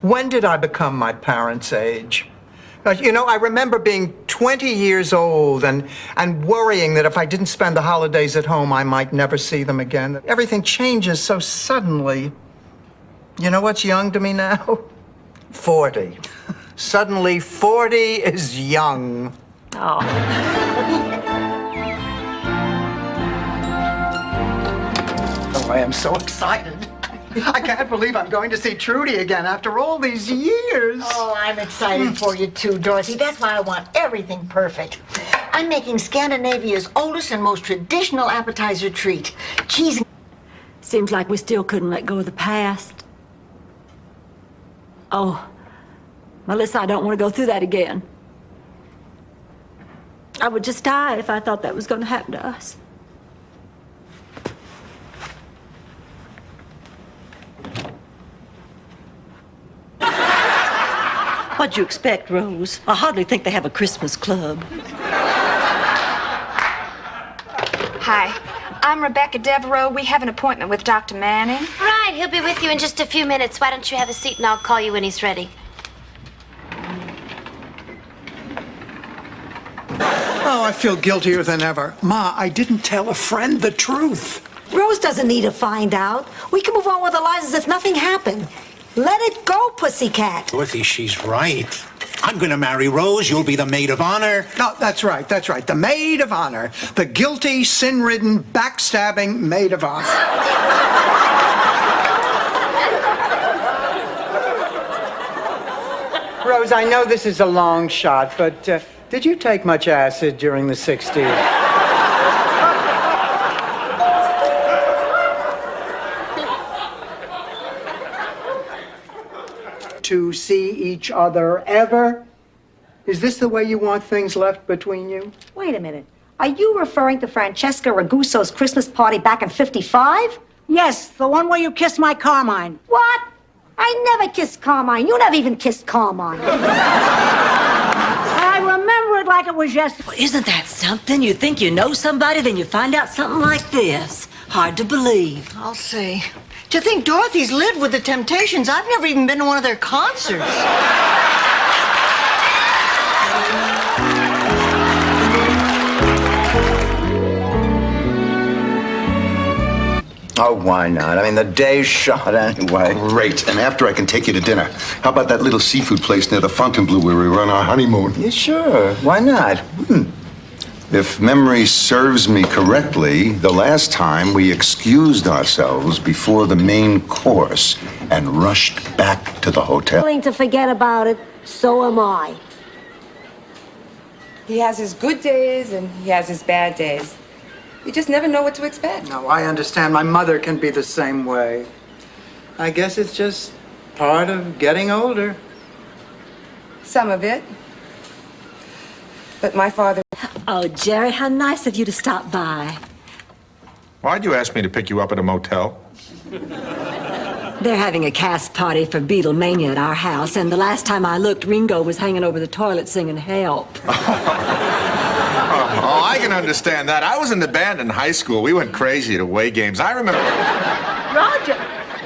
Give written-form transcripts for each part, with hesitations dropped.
When did I become my parents' age? I remember being 20 years old and worrying that if I didn't spend the holidays at home, I might never see them again. Everything changes so suddenly. You know what's young to me now? 40. Suddenly, 40 is young. Oh. Oh, I am so excited. I can't believe I'm going to see Trudy again after all these years. Oh, I'm excited for you too, Dorothy. That's why I want everything perfect. I'm making Scandinavia's oldest and most traditional appetizer treat. Cheese. Seems like we still couldn't let go of the past. Oh, Melissa, I don't want to go through that again. I would just die if I thought that was going to happen to us. What'd you expect, Rose? I hardly think they have a Christmas club. Hi, I'm Rebecca Devereaux. We have an appointment with Dr. Manning. Right, he'll be with you in just a few minutes. Why don't you have a seat and I'll call you when he's ready. Oh, I feel guiltier than ever. Ma, I didn't tell a friend the truth. Rose doesn't need to find out. We can move on with our lives as if nothing happened. Let it go, pussycat. Dorothy, she's right. I'm gonna marry Rose. You'll be the maid of honor. No, that's right. The maid of honor. The guilty, sin-ridden, backstabbing maid of honor. Rose, I know this is a long shot, but did you take much acid during the 60s? To see each other ever? Is this the way you want things left between you? Wait a minute. Are you referring to Francesca Ragusso's Christmas party back in '55? Yes, the one where you kissed my Carmine. What? I never kissed Carmine. You never even kissed Carmine. I remember it like it was yesterday. Well, isn't that something? You think you know somebody, then you find out something like this. Hard to believe. I'll say. To think Dorothy's lived with the Temptations. I've never even been to one of their concerts. Oh, why not? I mean, the day's shot anyway. Great. And after, I can take you to dinner. How about that little seafood place near the Fontainebleau where we were on our honeymoon? Yeah, sure. Why not? If memory serves me correctly, the last time we excused ourselves before the main course and rushed back to the hotel. Willing to forget about it, so am I. He has his good days and he has his bad days. You just never know what to expect. No, I understand. My mother can be the same way. I guess it's just part of getting older. Some of it. But my father... Oh, Jerry, how nice of you to stop by. Why'd you ask me to pick you up at a motel? They're having a cast party for Beatlemania at our house, and the last time I looked, Ringo was hanging over the toilet singing Help. Oh, I can understand that. I was in the band in high school. We went crazy at away games. I remember... Roger,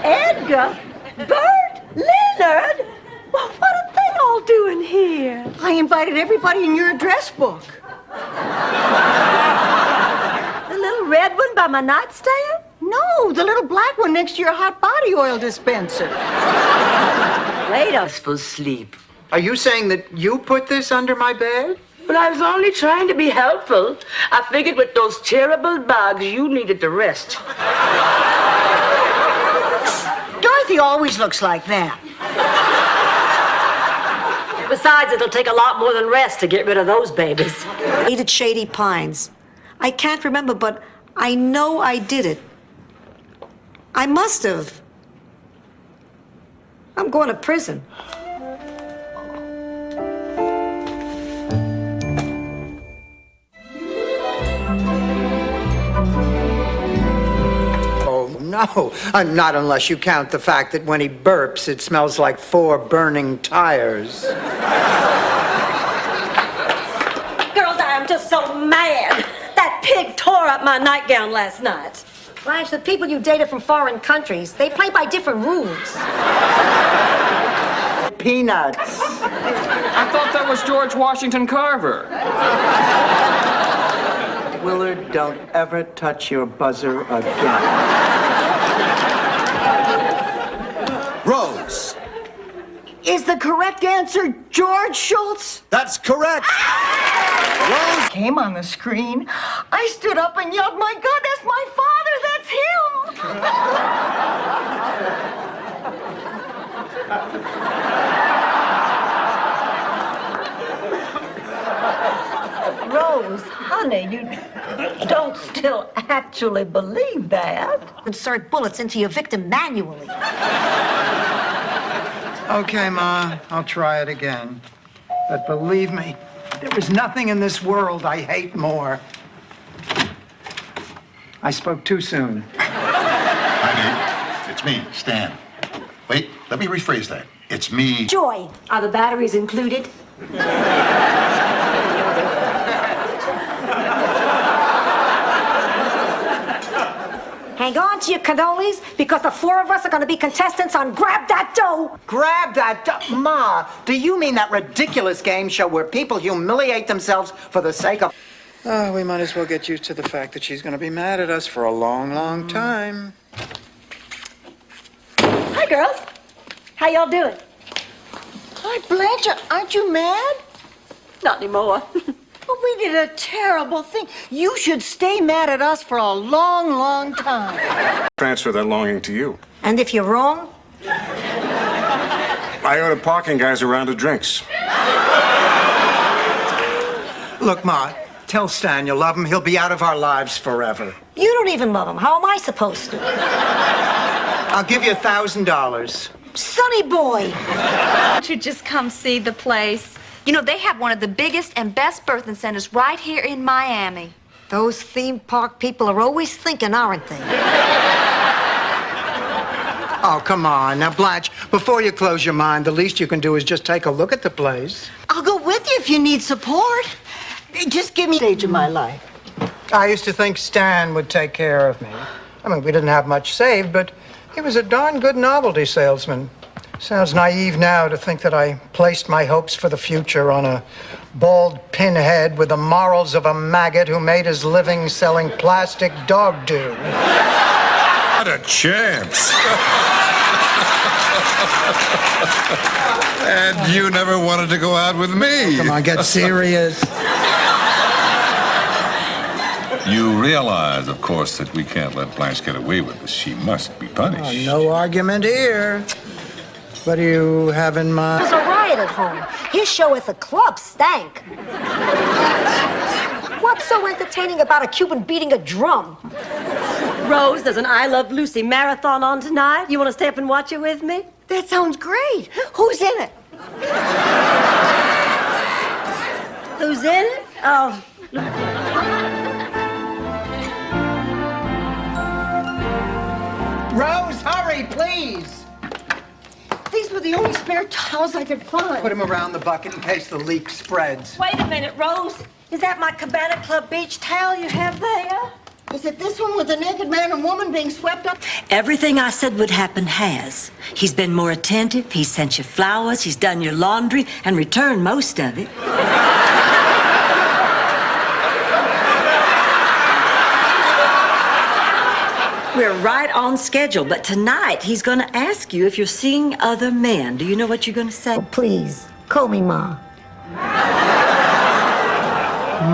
Edgar, Bert, Leonard. Well, what are they all doing here? I invited everybody in your address book. The little red one by my nightstand? No, the little black one next to your hot body oil dispenser. Laid us for sleep. Are you saying that you put this under my bed? But I was only trying to be helpful. I figured with those terrible bugs, you needed to rest. Dorothy always looks like that. Besides, it'll take a lot more than rest to get rid of those babies. Ate at Shady Pines. I can't remember, but I know I did it. I must have. I'm going to prison. No, not unless you count the fact that when he burps, it smells like 4 burning tires. Girls, I am just so mad. That pig tore up my nightgown last night. Blanche, the people you dated from foreign countries, they play by different rules. peanuts. I thought that was George Washington Carver. Willard, don't ever touch your buzzer again. Rose. Is the correct answer George Schultz? That's correct. Rose Came on the screen. I stood up and yelled, "My God, that's my father! That's him!" Rose, honey, you don't still actually believe that. Insert bullets into your victim manually. Okay, Ma, I'll try it again. But believe me, there is nothing in this world I hate more. I spoke too soon. Honey, it's me, Stan. Wait, let me rephrase that. It's me. Joy. Are the batteries included? Hang on to your cannolis because the four of us are going to be contestants on Grab That Dough. Grab that Ma, do you mean that ridiculous game show where people humiliate themselves for the sake of... Oh, we might as well get used to the fact that she's going to be mad at us for a long, long time. Hi, girls. How y'all doing? Hi, Blanche, aren't you mad? Not anymore. Well, we did a terrible thing. You should stay mad at us for a long, long time. Transfer that longing to you. And if you're wrong, I ordered parking guys a round of drinks. Look, Ma, tell Stan you love him. He'll be out of our lives forever. you don't even love him. How am I supposed to? I'll give you $1,000. Sonny boy! Why don't you just come see the place? You know, they have one of the biggest and best birthing centers right here in Miami. Those theme park people are always thinking, aren't they? Oh, come on. Now, Blanche, before you close your mind, the least you can do is just take a look at the place. I'll go with you if you need support. Just give me the stage of my life. I used to think Stan would take care of me. I mean, we didn't have much saved, but he was a darn good novelty salesman. Sounds naive now to think that I placed my hopes for the future on a bald pinhead with the morals of a maggot who made his living selling plastic dog dew. What a chance. And you never wanted to go out with me. Come on, get serious. You realize, of course, that we can't let Blanche get away with this. She must be punished. No argument here. What do you have in mind? There's a riot at home. His show at the club stank. What's so entertaining about a Cuban beating a drum? Rose, there's an I Love Lucy marathon on tonight. You want to stay up and watch it with me? That sounds great. Who's in it? Who's in it? Oh. Rose, hurry, please. These were the only spare towels I could find. Put him around the bucket in case the leak spreads. Wait a minute, Rose. Is that my Cabana Club beach towel you have there? Is it this one with the naked man and woman being swept up? Everything I said would happen has. He's been more attentive, he's sent you flowers, he's done your laundry, and returned most of it. We're right on schedule, but tonight he's going to ask you if you're seeing other men. Do you know what you're going to say? Oh, please, call me Ma.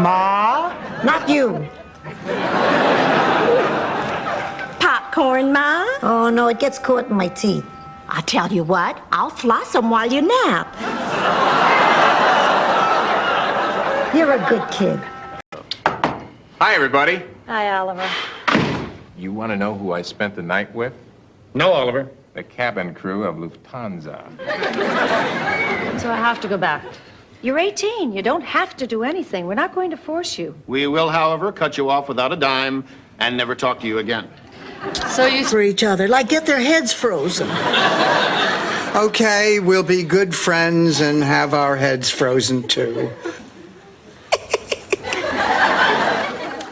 Ma? Not you. Popcorn, Ma? Oh, no, it gets caught in my teeth. I tell you what, I'll floss them while you nap. You're a good kid. Hi, everybody. Hi, Oliver. You want to know who I spent the night with? No, Oliver. The cabin crew of Lufthansa. So I have to go back. You're 18. You don't have to do anything. We're not going to force you. We will, however, cut you off without a dime and never talk to you again. So you... For each other, like get their heads frozen. Okay, we'll be good friends and have our heads frozen too.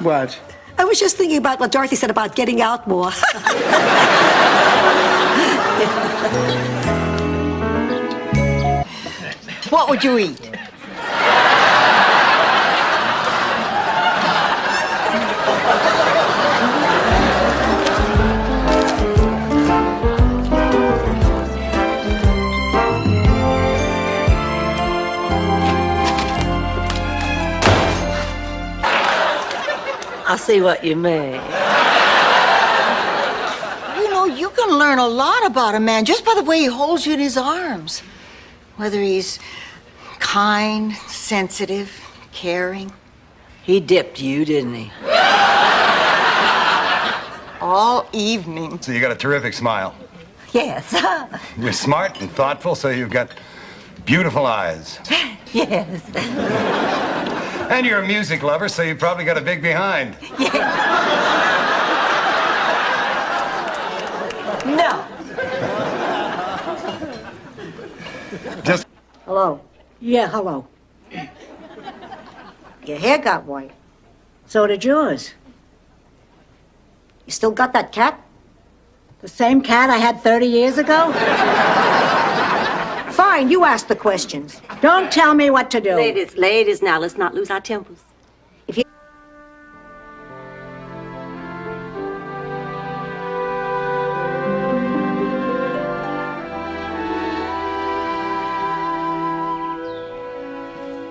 What? I was just thinking about what Dorothy said about getting out more. What would you eat? I see what you mean. You know, you can learn a lot about a man just by the way he holds you in his arms. Whether he's kind, sensitive, caring. He dipped you, didn't he? All evening. So you got a terrific smile. Yes. You're smart and thoughtful, so you've got beautiful eyes. Yes. And you're a music lover, so you've probably got a big behind. No. Just Hello. Yeah, hello. Your hair got white. So did yours. You still got that cat? The same cat I had 30 years ago? Fine, you ask the questions. Don't tell me what to do. Ladies, now let's not lose our tempers.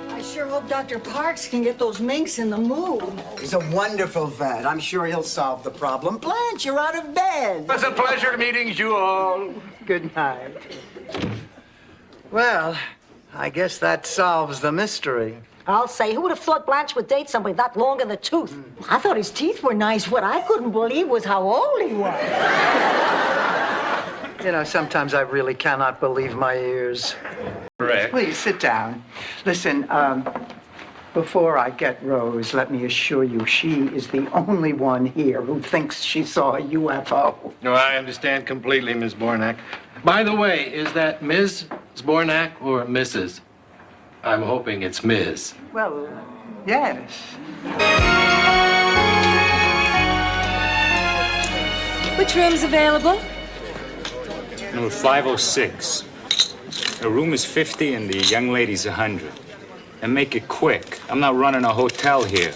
I sure hope Dr. Parks can get those minks in the mood. He's a wonderful vet. I'm sure he'll solve the problem. Blanche, you're out of bed. It's a pleasure meeting you all. Good night. Well, I guess that solves the mystery. I'll say, who would have thought Blanche would date somebody that long in the tooth? I thought his teeth were nice. What I couldn't believe was how old he was. You know, sometimes I really cannot believe my ears. Correct. Please sit down. Listen, before I get Rose, let me assure you she is the only one here who thinks she saw a UFO. No, I understand completely, Miss Bornak. By the way, is that Ms. Bornak or Mrs.? I'm hoping it's Ms. Well, yes. Which room's available? Number 506. The room is 50 and the young lady's 100. And make it quick. I'm not running a hotel here.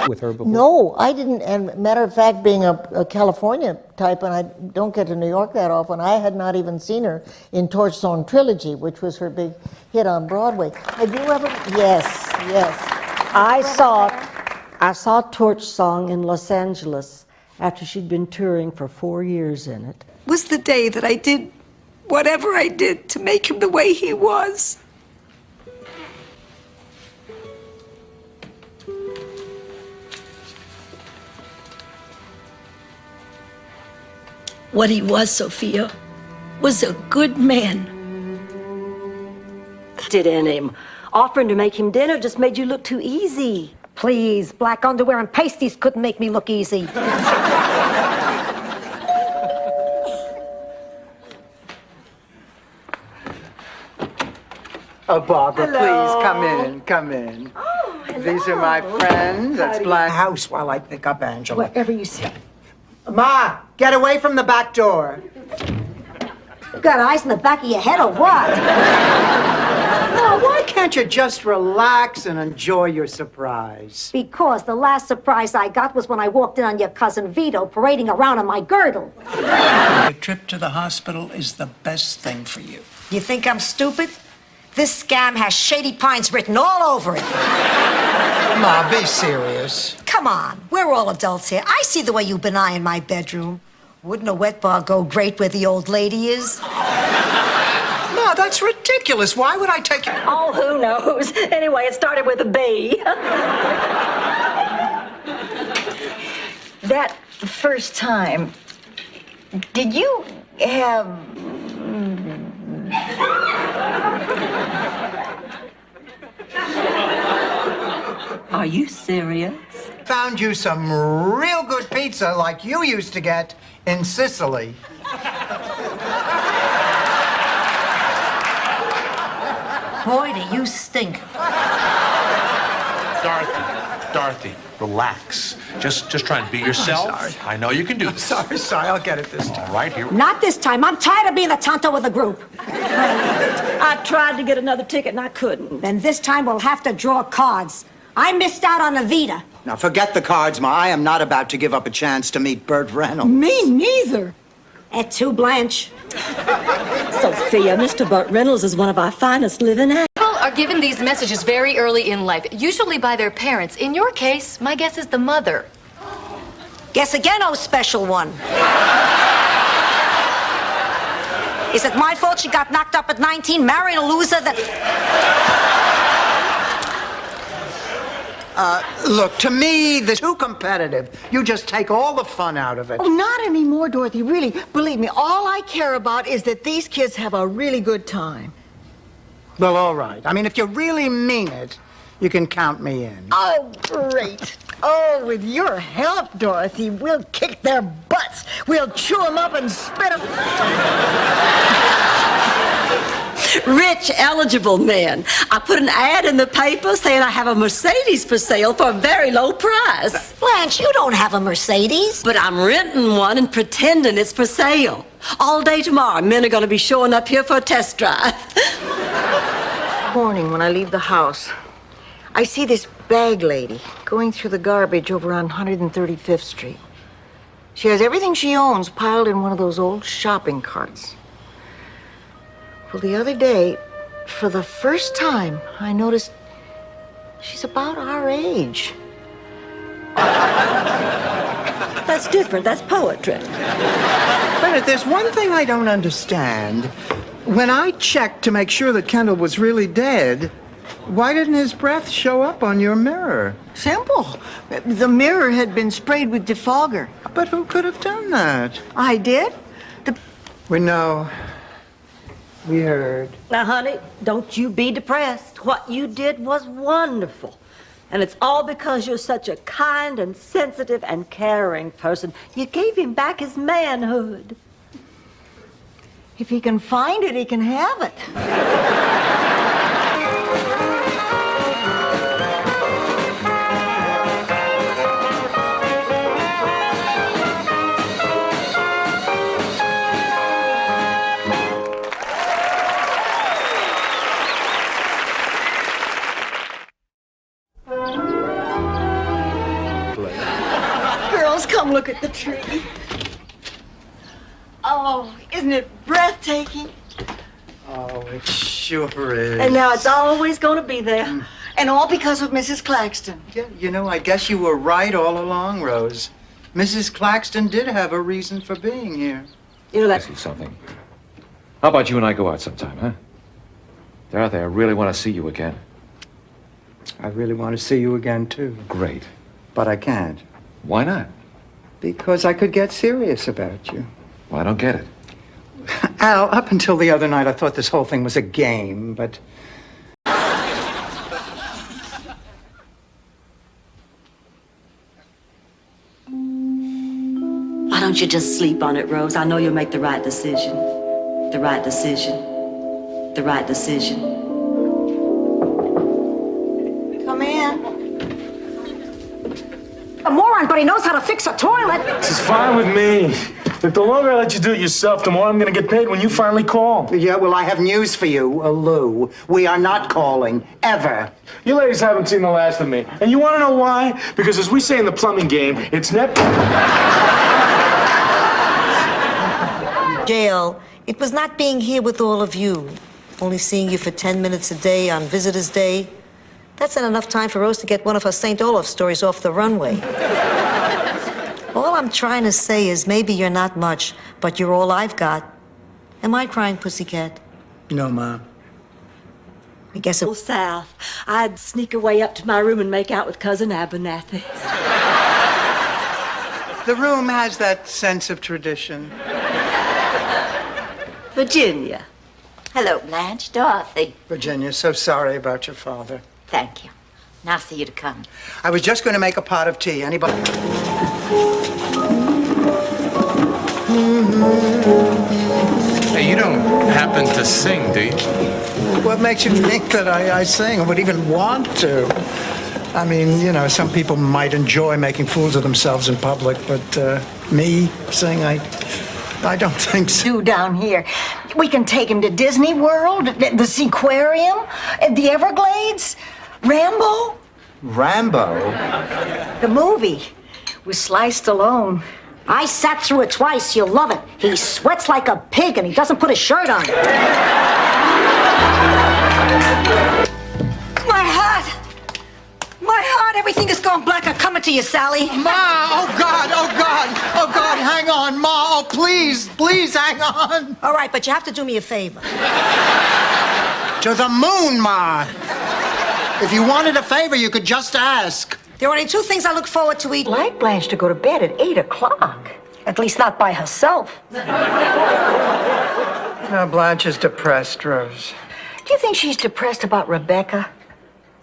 With her before? No, I didn't. And matter of fact, being a California type, and I don't get to New York that often, I had not even seen her in Torch Song Trilogy, which was her big hit on Broadway. Have you ever? Yes, yes. I saw Torch Song in Los Angeles after she'd been touring for 4 years in it. Was the day that I did whatever I did to make him the way he was. What he was, Sophia, was a good man. Did in him. Offering to make him dinner just made you look too easy. Please, black underwear and pasties couldn't make me look easy. Oh, Barbara, Hello. please come in, come in. Oh, hello. These are my friends. That's Howdy. Blanche House while I pick up Angela. Wherever you sit. Ma, get away from the back door. You got eyes in the back of your head or what? Oh, why can't you just relax and enjoy your surprise? Because the last surprise I got was when I walked in on your cousin Vito parading around on my girdle. A trip to the hospital is the best thing for you. You think I'm stupid? This scam has Shady Pines written all over it. Ma, be serious. Come on, we're all adults here. I see the way you've been eyeing my bedroom. Wouldn't a wet bar go great where the old lady is? Ma, that's ridiculous. Why would I take you? Oh, who knows? Anyway, it started with a B. That first time, did you have... Are you serious? Found you some real good pizza like you used to get in Sicily. Boy, do you stink. Dorothy, Dorothy, relax. Just try and be yourself. I'm sorry. I know you can do this. Sorry, I'll get it this time. All right, here. Not this time. I'm tired of being the tonto of the group. I tried to get another ticket and I couldn't. Then this time we'll have to draw cards. I missed out on Evita. Now, forget the cards, Ma. I am not about to give up a chance to meet Burt Reynolds. Me neither. Et tu, Blanche? Sophia, Mr. Burt Reynolds is one of our finest living actors. People are given these messages very early in life, usually by their parents. In your case, my guess is the mother. Guess again, oh special one. Is it my fault she got knocked up at 19, marrying a loser that... Look, to me, this is too competitive. You just take all the fun out of it. Oh, not anymore, Dorothy. Really, believe me, all I care about is that these kids have a really good time. Well, all right. I mean, if you really mean it, you can count me in. Oh, great. Oh, with your help, Dorothy, we'll kick their butts. We'll chew them up and spit them. Rich, eligible men. I put an ad in the paper saying I have a Mercedes for sale for a very low price. Blanche, you don't have a Mercedes. But I'm renting one and pretending it's for sale. All day tomorrow, men are going to be showing up here for a test drive. Morning, when I leave the house, I see this bag lady going through the garbage over on 135th Street. She has everything she owns piled in one of those old shopping carts. Well, the other day, for the first time, I noticed she's about our age. That's different. That's poetry. But there's one thing I don't understand. When I checked to make sure that Kendall was really dead, why didn't his breath show up on your mirror? Simple. The mirror had been sprayed with defogger. But who could have done that? I did. We know. We heard. Now, honey, don't you be depressed. What you did was wonderful. And it's all because you're such a kind and sensitive and caring person. You gave him back his manhood. If he can find it, he can have it. Girls, come look at the tree. Oh, isn't it breathtaking? Oh, it sure is. And now it's always going to be there. And all because of Mrs. Claxton. Yeah, you know, I guess you were right all along, Rose. Mrs. Claxton did have a reason for being here. You know that. Ask you something. How about you and I go out sometime, huh? Dorothy, I really want to see you again. I really want to see you again, too. Great. But I can't. Why not? Because I could get serious about you. Well, I don't get it. Al, up until the other night, I thought this whole thing was a game, but... Why don't you just sleep on it, Rose? I know you'll make the right decision. The right decision. The right decision. Come in. A moron, but he knows how to fix a toilet. This is fine with me. If the longer I let you do it yourself, the more I'm going to get paid when you finally call. Yeah, well, I have news for you, Lou. We are not calling, ever. You ladies haven't seen the last of me. And you want to know why? Because as we say in the plumbing game, it's net... J.L., it was not being here with all of you, only seeing you for 10 minutes a day on Visitor's Day. That's not enough time for Rose to get one of her St. Olaf stories off the runway. All I'm trying to say is maybe you're not much, but you're all I've got. Am I crying, pussycat? No, Ma. I guess it Go south. I'd sneak away up to my room and make out with Cousin Abernathy. The room has that sense of tradition. Virginia. Hello, Blanche. Dorothy. Virginia, so sorry about your father. Thank you. Nice of you to come. I was just going to make a pot of tea. Anybody? Hey, you don't happen to sing, do you? What makes you think that I sing or would even want to? I mean, you know, some people might enjoy making fools of themselves in public, but me saying I don't think so. Do down here. We can take him to Disney World, the Seaquarium, the Everglades, Rambo. Rambo? The movie with Sly Stallone. I sat through it twice. You'll love it. He sweats like a pig and he doesn't put a shirt on. My heart! My heart! Everything has gone black. I'm coming to you, Sally. Ma! Oh, God! Oh, God! Oh, God! Hang on, Ma! Oh, please! Please hang on! All right, but you have to do me a favor. To the moon, Ma! If you wanted a favor, you could just ask. There are only two things I look forward to eat. I'd like Blanche to go to bed at 8 o'clock. At least not by herself. Now, Blanche is depressed, Rose. Do you think she's depressed about Rebecca?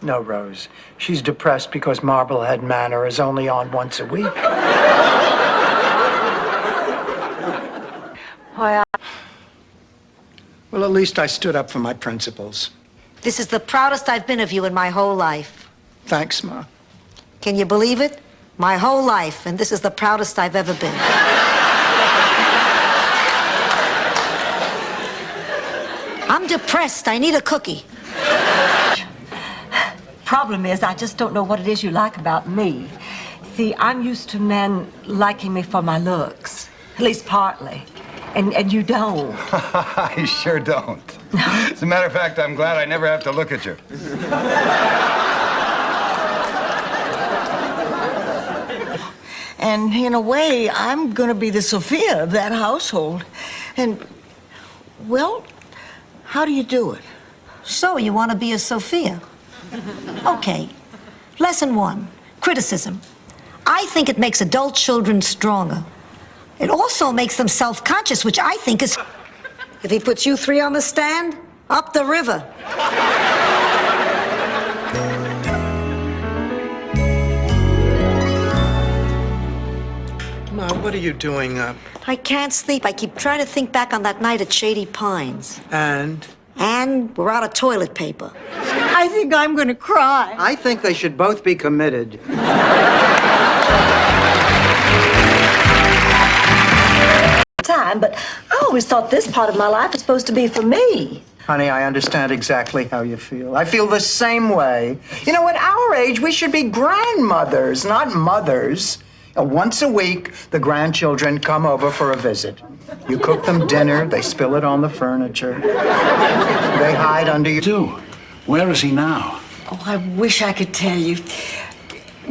No, Rose. She's depressed because Marblehead Manor is only on once a week. Why, Well, at least I stood up for my principles. This is the proudest I've been of you in my whole life. Thanks, Ma. Can you believe it? My whole life, and this is the proudest I've ever been. I'm depressed. I need a cookie. Problem is, I just don't know what it is you like about me. See, I'm used to men liking me for my looks, at least partly, and you don't. I sure don't. As a matter of fact, I'm glad I never have to look at you. and in a way, I'm gonna be the Sophia of that household. And, well, how do you do it? So, you want to be a Sophia? Okay. Lesson 1, criticism. I think it makes adult children stronger. It also makes them self-conscious, which I think is... If he puts you 3 on the stand, up the river. Ma, what are you doing up? I can't sleep. I keep trying to think back on that night at Shady Pines. And? And we're out of toilet paper. I think I'm gonna cry. I think they should both be committed. Time, but I always thought this part of my life was supposed to be for me. Honey, I understand exactly how you feel. I feel the same way. You know, at our age, we should be grandmothers, not mothers. Once a week, the grandchildren come over for a visit. You cook them dinner, they spill it on the furniture. They hide under your... Where is he now? Oh, I wish I could tell you.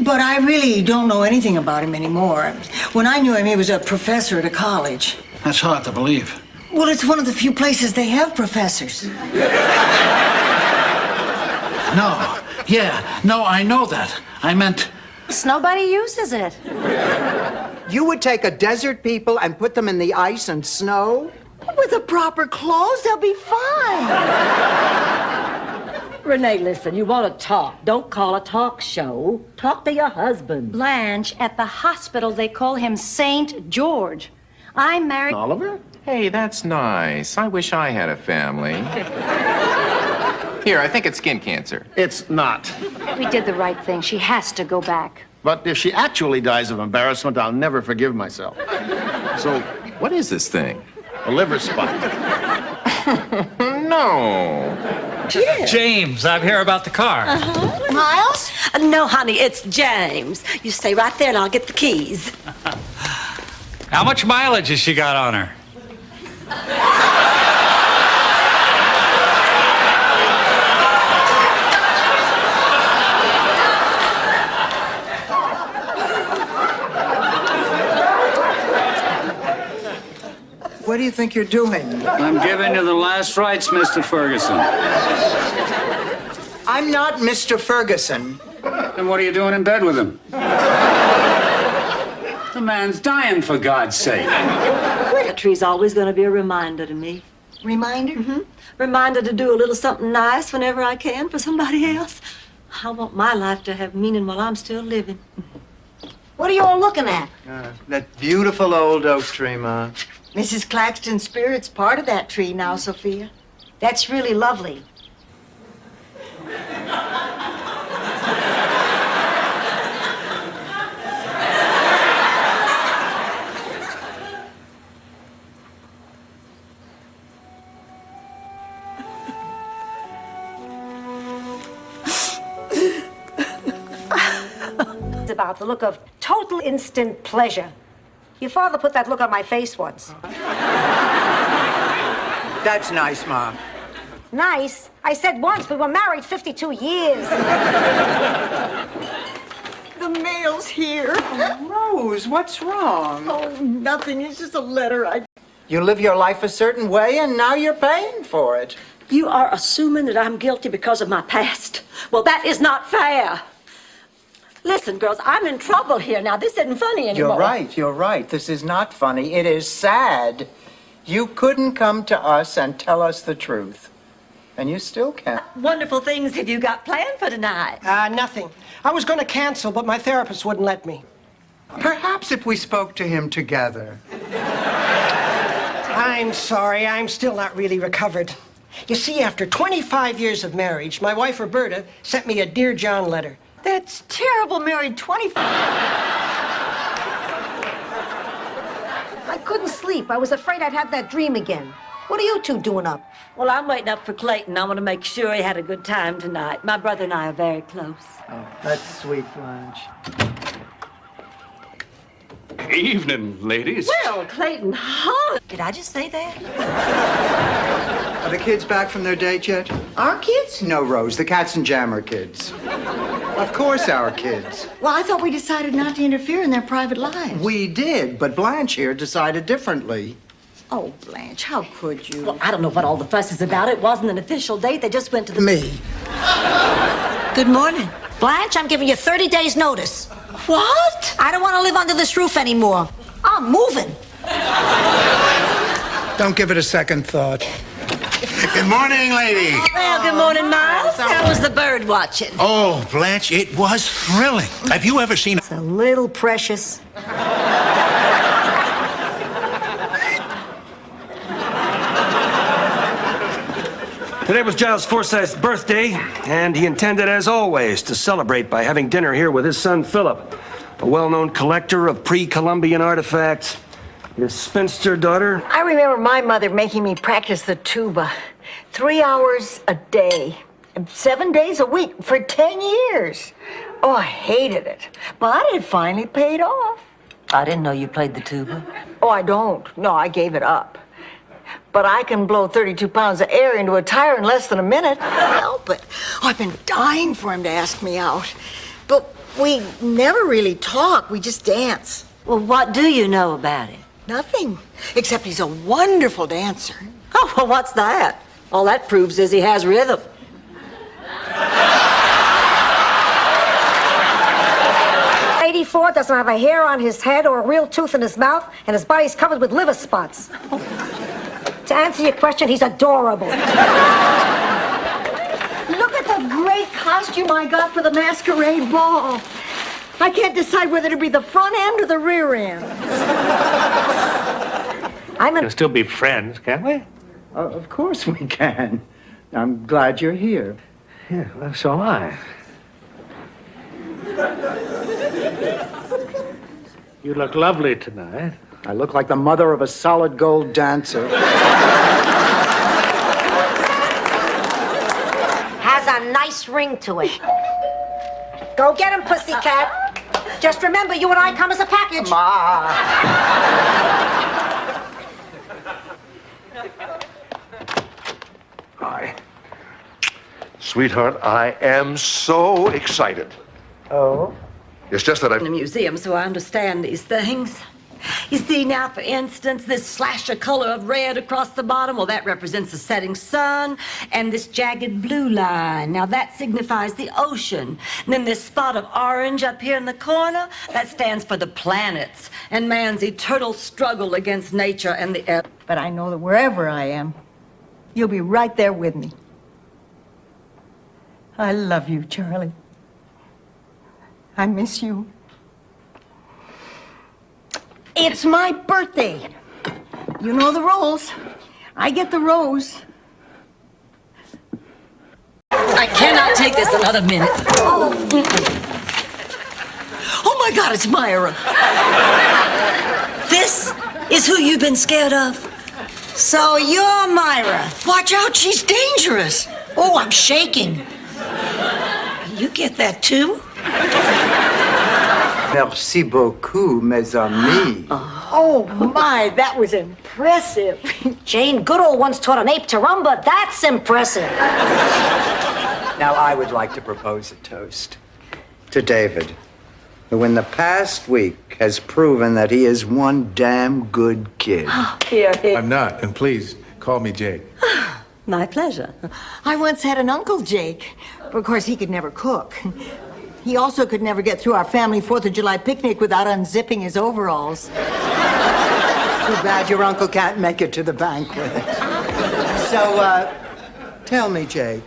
But I really don't know anything about him anymore. When I knew him, he was a professor at a college. That's hard to believe. Well, it's one of the few places they have professors. No, I know that. I meant... Nobody uses it. You would take a desert people and put them in the ice and snow? With the proper clothes, they'll be fine. Renee, listen, you want to talk. Don't call a talk show. Talk to your husband. Blanche, at the hospital, they call him Saint George. I'm married... Oliver? Hey, that's nice. I wish I had a family. Here, I think it's skin cancer. It's not. We did the right thing. She has to go back. But if she actually dies of embarrassment, I'll never forgive myself. So, what is this thing? A liver spot. No. James, I'm here about the car. Miles? No, honey, it's James. You stay right there and I'll get the keys. How much mileage has she got on her? What do you think you're doing? I'm giving you the last rites, Mr. Ferguson. I'm not Mr. Ferguson. Then what are you doing in bed with him? The man's dying, for God's sake. That tree's always going to be a reminder to me. Reminder? Mm-hmm. Reminder to do a little something nice whenever I can for somebody else. I want my life to have meaning while I'm still living. What are you all looking at? That beautiful old oak tree, Ma. Mrs. Claxton's spirit's part of that tree now, Sophia. That's really lovely. about the look of total instant pleasure. Your father put that look on my face once. That's nice, Mom. Nice? I said once. We were married 52 years. The mail's here. Oh, Rose, what's wrong? Oh, nothing. It's just a letter. You live your life a certain way, and now you're paying for it. You are assuming that I'm guilty because of my past. Well, that is not fair. Listen, girls, I'm in trouble here now. This isn't funny anymore. You're right. This is not funny. It is sad. You couldn't come to us and tell us the truth. And you still can't. Wonderful things have you got planned for tonight? Nothing. I was going to cancel, but my therapist wouldn't let me. Perhaps if we spoke to him together. I'm sorry, I'm still not really recovered. You see, after 25 years of marriage, my wife Roberta sent me a Dear John letter. That's terrible, married 25. I couldn't sleep. I was afraid I'd have that dream again. What are you two doing up? Well, I'm waiting up for Clayton. I want to make sure he had a good time tonight. My brother and I are very close. Oh, that's sweet, Blanche. Evening, ladies. Well, Clayton, huh? Did I just say that? Are the kids back from their date yet? Our kids? No, Rose. The Katzenjammer kids. Of course, our kids. Well, I thought we decided not to interfere in their private lives. We did, but Blanche here decided differently. Oh, Blanche, how could you? Well, I don't know what all the fuss is about. It wasn't an official date. They just went to the... Me. Good morning. Blanche, I'm giving you 30 days notice. What? I don't want to live under this roof anymore. I'm moving. Don't give it a second thought. Good morning, lady. Well, good morning, Miles. How was the bird watching? Oh, Blanche, it was thrilling. Have you ever seen... It's a little precious. Today was Giles Forsythe's birthday, and he intended, as always, to celebrate by having dinner here with his son, Philip, a well-known collector of pre-Columbian artifacts. His spinster daughter... I remember my mother making me practice the tuba 3 hours a day, 7 days a week for 10 years. Oh, I hated it, but it finally paid off. I didn't know you played the tuba. Oh, I don't. No, I gave it up. But I can blow 32 pounds of air into a tire in less than a minute. Help it. Oh, I've been dying for him to ask me out. But we never really talk. We just dance. Well, what do you know about him? Nothing. Except he's a wonderful dancer. Oh, well, what's that? All that proves is he has rhythm. '84 doesn't have a hair on his head or a real tooth in his mouth, and his body's covered with liver spots. To answer your question, he's adorable. Look at the great costume I got for the masquerade ball. I can't decide whether to be the front end or the rear end. We can still be friends, can't we? Of course we can. I'm glad you're here. Yeah, well, so am I. You look lovely tonight. I look like the mother of a solid gold dancer. Has a nice ring to it. Go get him, pussycat. Just remember, you and I come as a package. Ma. Hi. Sweetheart, I am so excited. Oh? It's just that In a museum, so I understand these things. You see now, for instance, this slash of color of red across the bottom, well, that represents the setting sun, and this jagged blue line, now that signifies the ocean. And then this spot of orange up here in the corner, that stands for the planets and man's eternal struggle against nature and the earth. But I know that wherever I am, you'll be right there with me. I love you, Charlie. I miss you. It's my birthday. You know the rules. I get the rose. I cannot take this another minute. Oh my God, it's Myra. This is who you've been scared of? So you're Myra. Watch out, she's dangerous. Oh, I'm shaking. You get that too? Merci beaucoup, mes amis. Oh, my, that was impressive. Jane Goodall once taught an ape to rumba. That's impressive. Now, I would like to propose a toast to David, who in the past week has proven that he is one damn good kid. Here, here. I'm not, and please, call me Jake. My pleasure. I once had an Uncle Jake. Of course, he could never cook. He also could never get through our family 4th of July picnic without unzipping his overalls. Too bad your uncle can't make it to the banquet. So, tell me, Jake.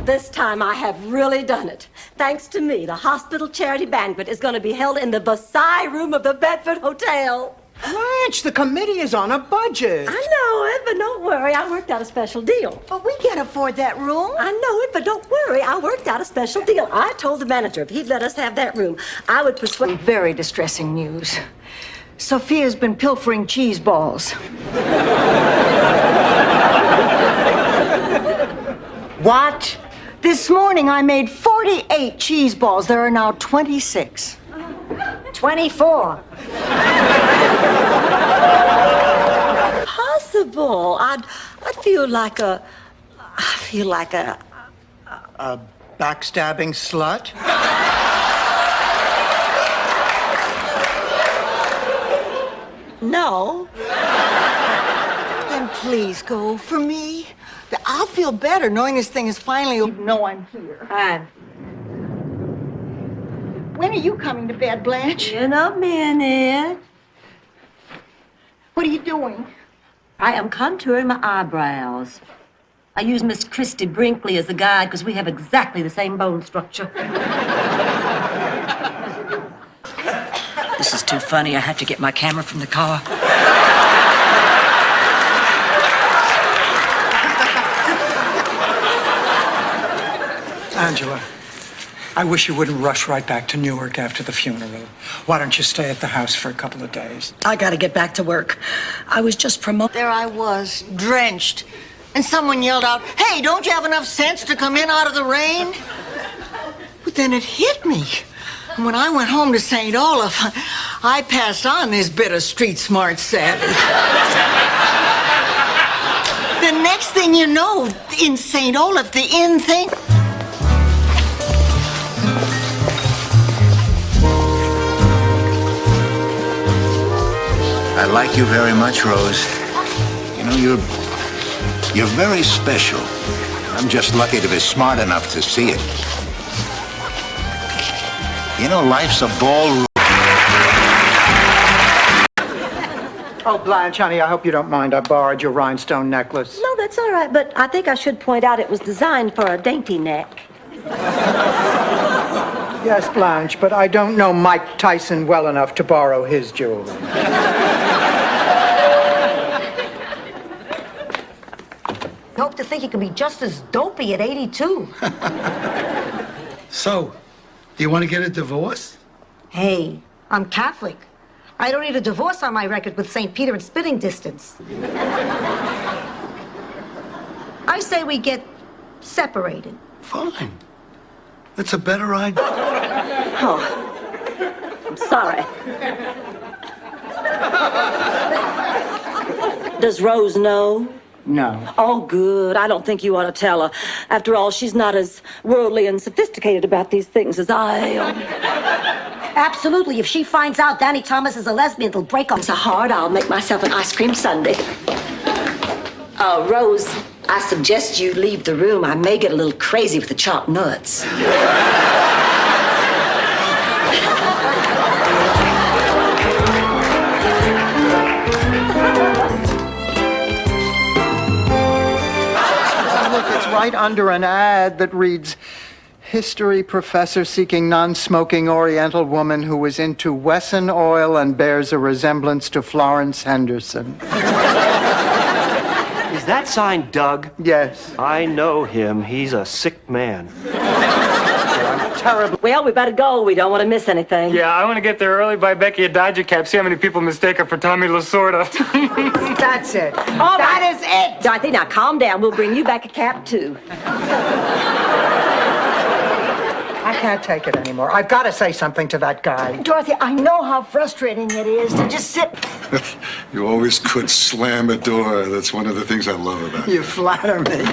This time I have really done it. Thanks to me, the hospital charity banquet is going to be held in the Versailles room of the Bedford Hotel. Blanche, the committee is on a budget. I know it, but don't worry. I worked out a special deal. But we can't afford that room. I know it, but don't worry. I worked out a special deal. I told the manager if he'd let us have that room, I would persuade... Very distressing news. Sophia's been pilfering cheese balls. What? This morning I made 48 cheese balls. There are now 26. 24. Possible. I'd feel like a... A backstabbing slut? No. Then please go for me. I'll feel better knowing this thing is finally... You know I'm here. When are you coming to bed, Blanche? In a minute. What are you doing? I am contouring my eyebrows. I use Miss Christy Brinkley as a guide because we have exactly the same bone structure. This is too funny. I have to get my camera from the car. Angela, I wish you wouldn't rush right back to Newark after the funeral. Why don't you stay at the house for a couple of days? I gotta get back to work. I was just promoting. There I was, drenched. And someone yelled out, "Hey, don't you have enough sense to come in out of the rain?" But then it hit me. And when I went home to St. Olaf, I passed on this bit of street smart savvy. The next thing you know, in St. Olaf, the in thing... I like you very much, Rose. You know, you're very special. I'm just lucky to be smart enough to see it. You know, life's a ballroom. Oh, Blanche, honey, I hope you don't mind. I borrowed your rhinestone necklace. No, that's all right, but I think I should point out it was designed for a dainty neck. Yes, Blanche, but I don't know Mike Tyson well enough to borrow his jewelry. I hope to think he can be just as dopey at 82. So, do you want to get a divorce? Hey, I'm Catholic. I don't need a divorce on my record with St. Peter in spitting distance. I say we get separated. Fine. That's a better idea. Oh, I'm sorry. Does Rose know? No. Oh, good. I don't think you ought to tell her. After all, she's not as worldly and sophisticated about these things as I am. Absolutely. If she finds out Danny Thomas is a lesbian, it'll break up. So hard, I'll make myself an ice cream sundae. Rose, I suggest you leave the room. I may get a little crazy with the chopped nuts. It's right under an ad that reads, "History professor seeking non-smoking Oriental woman who was into Wesson oil and bears a resemblance to Florence Henderson." Is that signed Doug? Yes. I know him. He's a sick man. Terrible. Well, we better go. We don't want to miss anything. Yeah, I want to get there early, buy Becky a Dodger cap, see how many people mistake her for Tommy Lasorda. That's it. All That right. is it. Dorothy, now calm down. We'll bring you back a cap, too. can't take it anymore. I've got to say something to that guy. Dorothy, I know how frustrating it is to just sit. You always could slam a door. That's one of the things I love about you. You flatter me.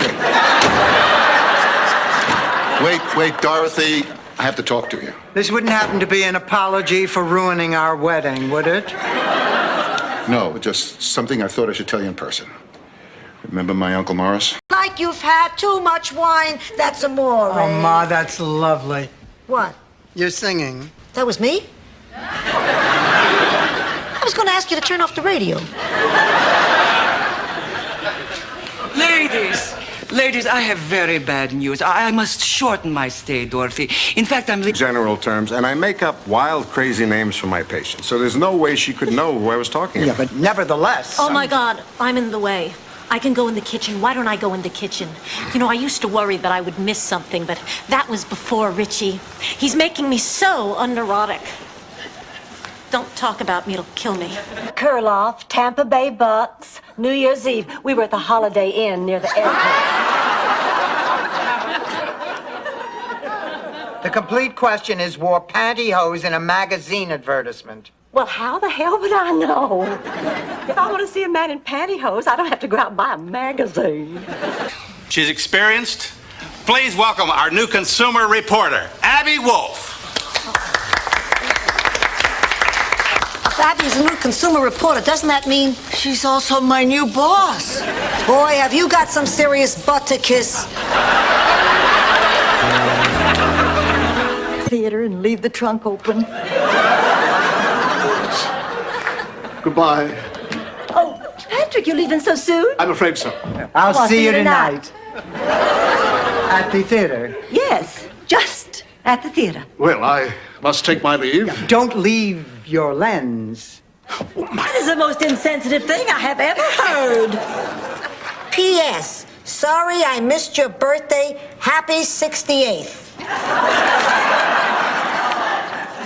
Wait, Dorothy. I have to talk to you. This wouldn't happen to be an apology for ruining our wedding, would it? No, just something I thought I should tell you in person. Remember my Uncle Morris? Like you've had too much wine. That's amore. Oh, Ma, that's lovely. What? You're singing. That was me? I was going to ask you to turn off the radio. Ladies, I have very bad news. I must shorten my stay, Dorothy. In fact, I'm General terms, and I make up wild, crazy names for my patients. So there's no way she could know who I was talking Yeah, about. but nevertheless. Oh, my God, I'm in the way. I can go in the kitchen. Why don't I go in the kitchen? You know, I used to worry that I would miss something, but that was before Richie. He's making me so unneurotic. Don't talk about me, it'll kill me. Kurloff, Tampa Bay Bucks, New Year's Eve. We were at the Holiday Inn near the airport. The complete question is, wore pantyhose in a magazine advertisement. Well, how the hell would I know? If I want to see a man in pantyhose, I don't have to go out and buy a magazine. She's experienced. Please welcome our new consumer reporter, Abby Wolf. If Abby's a new consumer reporter, doesn't that mean she's also my new boss? Boy, have you got some serious butt to kiss. Theater and leave the trunk open. Goodbye. Oh, Patrick, you're leaving so soon? I'm afraid so. I'll Well, see you tonight. At the theater. Yes, just at the theater. Well, I must take my leave. Don't leave your lens. That is the most insensitive thing I have ever heard. P.S. Sorry I missed your birthday. Happy 68th.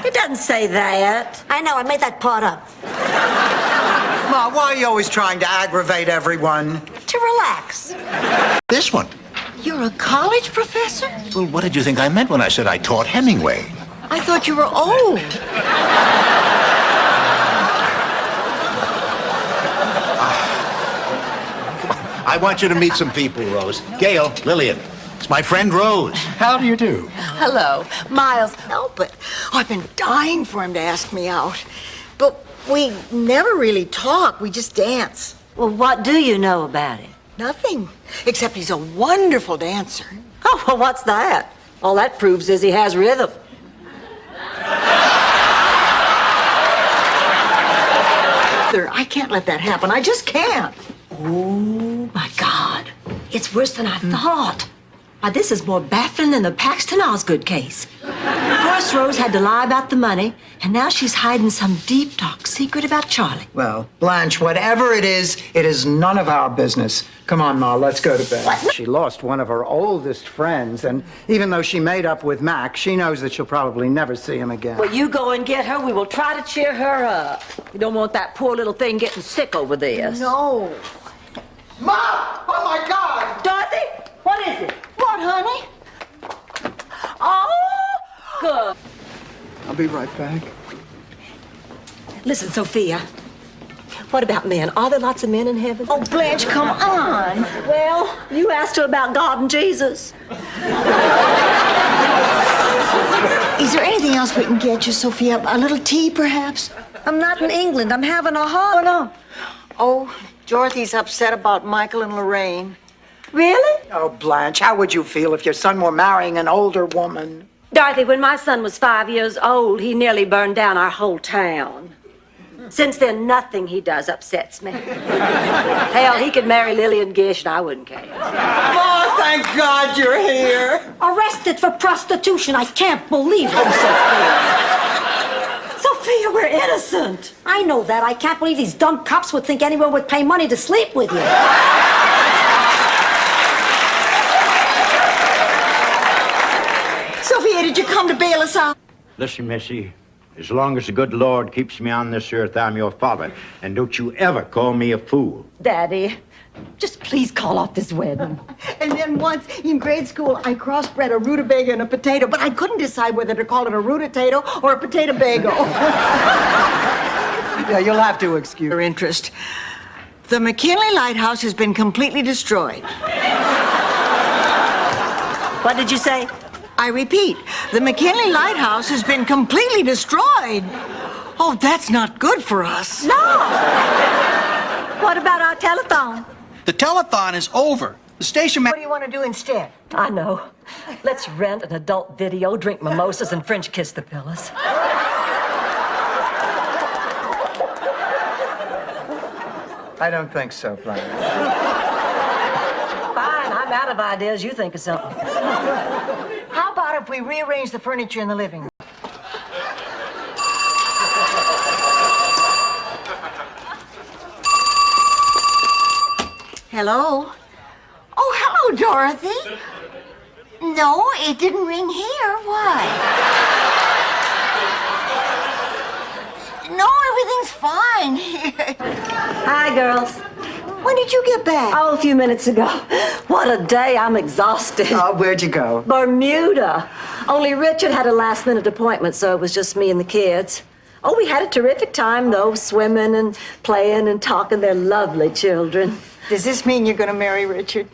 It doesn't say that. I know, I made that part up. Ma, why are you always trying to aggravate everyone? To relax. This one. You're a college professor? Well, what did you think I meant when I said I taught Hemingway? I thought you were old. I want you to meet some people, Rose. Gail, Lillian. It's my friend Rose. How do you do? Hello, Miles. No, but I've been dying for him to ask me out. But we never really talk. We just dance. Well, what do you know about him? Nothing. Except he's a wonderful dancer. Oh, well, what's that? All that proves is he has rhythm. I can't let that happen. I just can't. Oh, my God. It's worse than I thought. Why, this is more baffling than the Paxton Osgood case. First, Rose had to lie about the money, and now she's hiding some deep, dark secret about Charlie. Well, Blanche, whatever it is none of our business. Come on, Ma, let's go to bed. What? She lost one of her oldest friends, and even though she made up with Mac, she knows that she'll probably never see him again. Well, you go and get her. We will try to cheer her up. We don't want that poor little thing getting sick over this. No. Ma! Oh, my God! Dorothy, what is it? What, honey? Oh, good. I'll be right back. Listen, Sophia. What about men? Are there lots of men in heaven? Oh, Blanche, come on. Well, you asked her about God and Jesus. Is there anything else we can get you, Sophia? A little tea, perhaps? I'm not in England. I'm having a holiday. no. Oh, Dorothy's upset about Michael and Lorraine. Really? Oh, Blanche, how would you feel if your son were marrying an older woman? Dorothy, when my son was 5 years old, he nearly burned down our whole town. Since then, nothing he does upsets me. Hell, he could marry Lillian Gish and I wouldn't care. Oh, thank God you're here. Arrested for prostitution. I can't believe it. Sophia, we're innocent. I know that. I can't believe these dumb cops would think anyone would pay money to sleep with you. Sophia, did you come to bail us out? Listen, Missy, As long as the good Lord keeps me on this earth, I'm your father. And don't you ever call me a fool. Daddy, just please call off this wedding. And then once in grade school, I crossbred a rutabaga and a potato, but I couldn't decide whether to call it a rutato or a potato bagel. Yeah, you'll have to excuse your interest. The McKinley Lighthouse has been completely destroyed. What did you say? I repeat, the McKinley Lighthouse has been completely destroyed. Oh, that's not good for us. No! What about our telethon? The telethon is over. The station What do you want to do instead? I know. Let's rent an adult video, drink mimosas, and French kiss the pillows. I don't think so, Blanche. Fine, I'm out of ideas. You think of something. How about if we rearrange the furniture in the living room? Hello? Oh, hello, Dorothy. No, it didn't ring here. Why? No, everything's fine. Hi, girls. When did you get back? Oh, a few minutes ago. What a day. I'm exhausted. Oh, where'd you go? Bermuda. Only Richard had a last-minute appointment, so it was just me and the kids. Oh, we had a terrific time, though, swimming and playing and talking. They're lovely children. Does this mean you're going to marry Richard?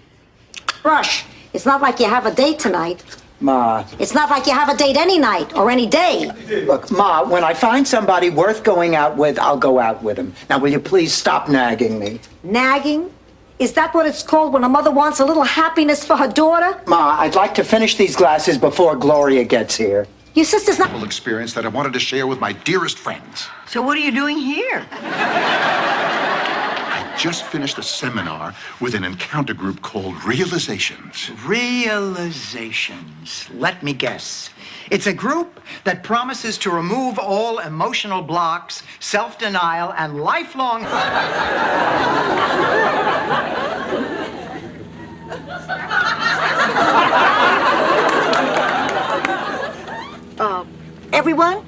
Rush, it's not like you have a date tonight. Ma. It's not like you have a date any night or any day. Look, Ma, when I find somebody worth going out with, I'll go out with him. Now, will you please stop nagging me? Nagging? Is that what it's called when a mother wants a little happiness for her daughter? Ma, I'd like to finish these glasses before Gloria gets here. Your sister's not... Experience that I wanted to share with my dearest friends. So what are you doing here? Just finished a seminar with an encounter group called Realizations. Realizations. Let me guess. It's a group that promises to remove all emotional blocks, self-denial, and lifelong... Everyone?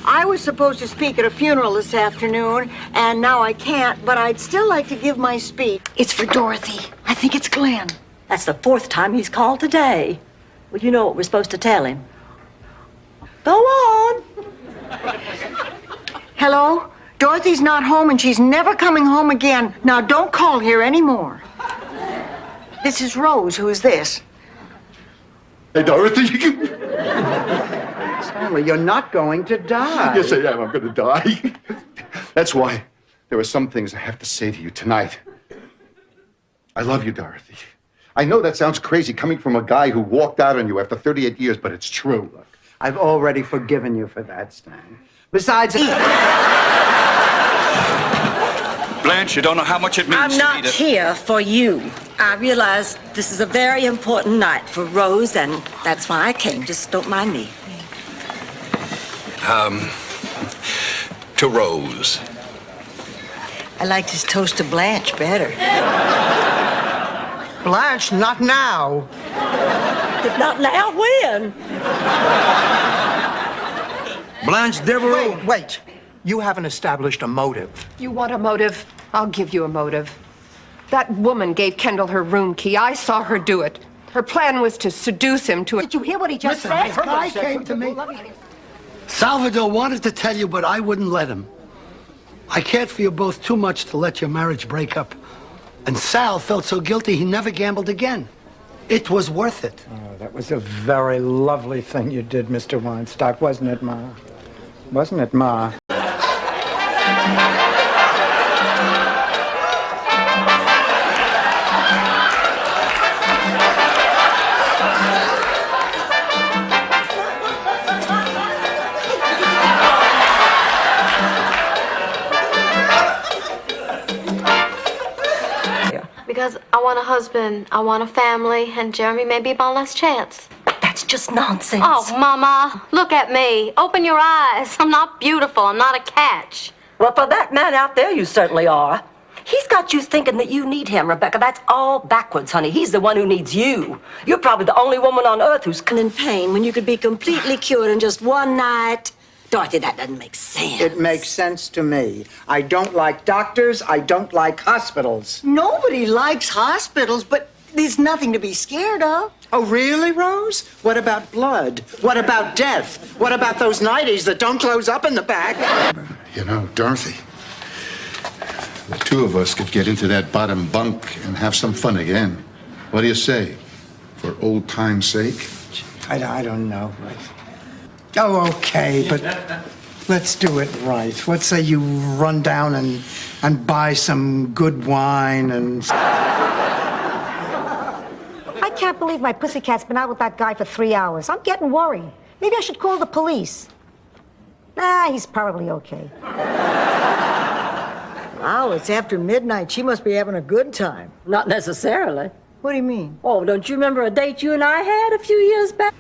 I was supposed to speak at a funeral this afternoon, and now I can't, but I'd still like to give my speech. It's for Dorothy. I think it's Glenn. That's the 4th time he's called today. Well, you know what we're supposed to tell him. Go on. Hello? Dorothy's not home, and she's never coming home again. Now, don't call here anymore. This is Rose. Who is this? Hey, Dorothy. Stanley, you're not going to die. Yes, I am. I'm going to die. That's why there are some things I have to say to you tonight. I love you, Dorothy. I know that sounds crazy coming from a guy who walked out on you after 38 years, but it's true. Look, I've already forgiven you for that, Stan. Besides... Blanche, you don't know how much it means I'm to not me to... here for you. I realize this is a very important night for Rose, and that's why I came. Just don't mind me. To Rose. I liked his toast to Blanche better. Blanche, not now. If not now, when? Blanche Devereaux. Wait. You haven't established a motive. You want a motive? I'll give you a motive. That woman gave Kendall her room key. I saw her do it. Her plan was to seduce him to... Did you hear what he just said? This guy came to me. Salvador wanted to tell you, but I wouldn't let him. I cared for you both too much to let your marriage break up. And Sal felt so guilty he never gambled again. It was worth it. Oh, that was a very lovely thing you did, Mr. Weinstock, wasn't it, Ma? Wasn't it, Ma? Because I want a husband, I want a family, and Jeremy may be my last chance. That's just nonsense. Oh, Mama, look at me. Open your eyes. I'm not beautiful. I'm not a catch. Well, for that man out there, you certainly are. He's got you thinking that you need him, Rebecca. That's all backwards, honey. He's the one who needs you. You're probably the only woman on earth who's in pain when you could be completely cured in just one night. Dorothy, that doesn't make sense. It makes sense to me. I don't like doctors. I don't like hospitals. Nobody likes hospitals, but there's nothing to be scared of. Oh, really, Rose? What about blood? What about death? What about those nighties that don't close up in the back? You know, Dorothy, the two of us could get into that bottom bunk and have some fun again. What do you say? For old time's sake? I don't know. Oh, okay, but let's do it right. Let's say you run down and buy some good wine and... I can't believe my pussycat's been out with that guy for 3 hours. I'm getting worried. Maybe I should call the police. Nah, he's probably okay. Wow, it's after midnight. She must be having a good time. Not necessarily. What do you mean? Oh, don't you remember a date you and I had a few years back?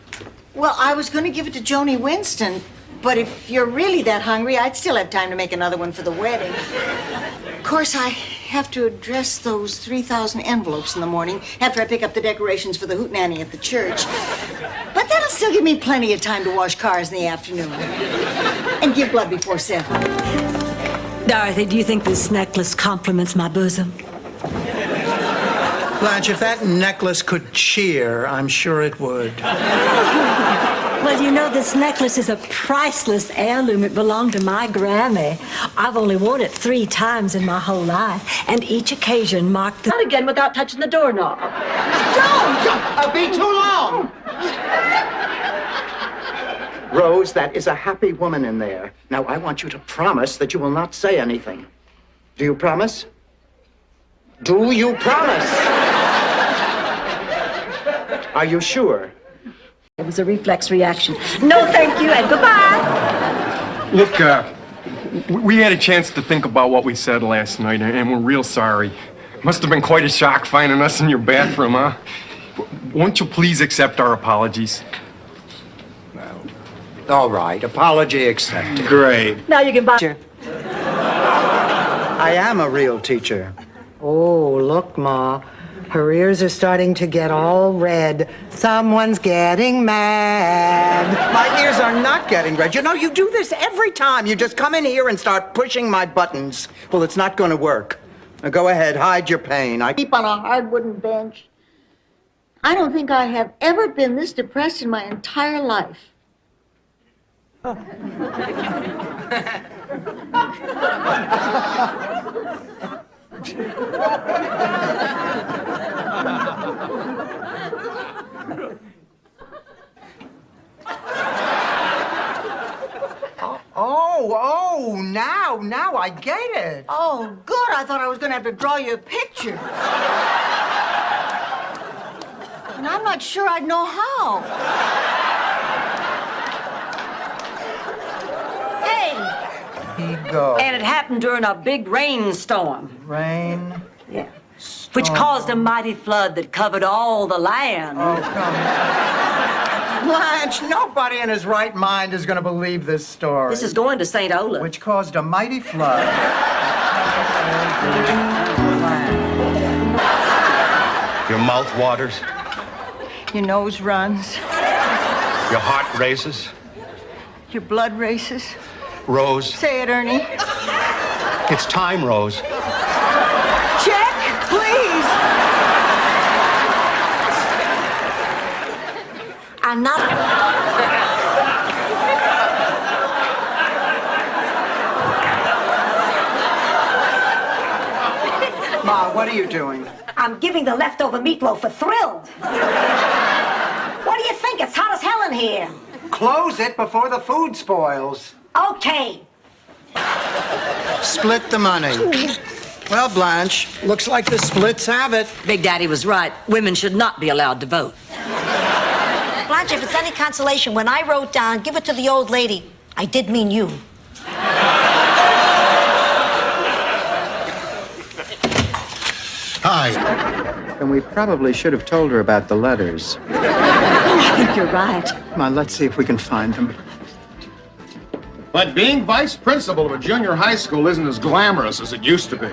Well, I was going to give it to Joni Winston, but if you're really that hungry, I'd still have time to make another one for the wedding. Of course, I have to address those 3,000 envelopes in the morning after I pick up the decorations for the hootenanny at the church. But that'll still give me plenty of time to wash cars in the afternoon and give blood before 7. Dorothy, do you think this necklace compliments my bosom? Blanche, if that necklace could cheer, I'm sure it would. Well, you know, this necklace is a priceless heirloom. It belonged to my Grammy. I've only worn it 3 times in my whole life, and each occasion marked the... Not again without touching the doorknob. Don't! I'll be too long! Rose, that is a happy woman in there. Now, I want you to promise that you will not say anything. Do you promise? Do you promise? Are you sure? It was a reflex reaction. No, thank you, and goodbye. Look, we had a chance to think about what we said last night, and we're real sorry. Must have been quite a shock finding us in your bathroom, huh? Won't you please accept our apologies? All right, apology accepted. Great. Now you can buy... I am a real teacher. Oh, look, Ma. Her ears are starting to get all red. Someone's getting mad. My ears are not getting red. You know, you do this every time. You just come in here and start pushing my buttons. Well, it's not going to work. Now, go ahead, hide your pain. I Sleep on a hard wooden bench. I don't think I have ever been this depressed in my entire life. Now I get it. Oh, good. I thought I was going to have to draw you a picture. And I'm not sure I'd know how. Hey! Go. And it happened during a big rainstorm. Rain? Yeah. Which caused a mighty flood that covered all the land. Oh, come Blanche, nobody in his right mind is going to believe this story. This is going to St. Olaf. Which caused a mighty flood. Your mouth waters. Your nose runs. Your heart races. Your blood races. Rose. Say it, Ernie. It's time, Rose. Check, please. I'm not... Ma, what are you doing? I'm giving the leftover meatloaf a thrill. What do you think? It's hot as hell in here. Close it before the food spoils. Okay. Split the money. Well, Blanche, looks like the splits have it. Big Daddy was right. Women should not be allowed to vote. Blanche, if it's any consolation, when I wrote down, give it to the old lady, I did mean you. Hi. And we probably should have told her about the letters. I think you're right. Come on, let's see if we can find them. But being vice principal of a junior high school isn't as glamorous as it used to be.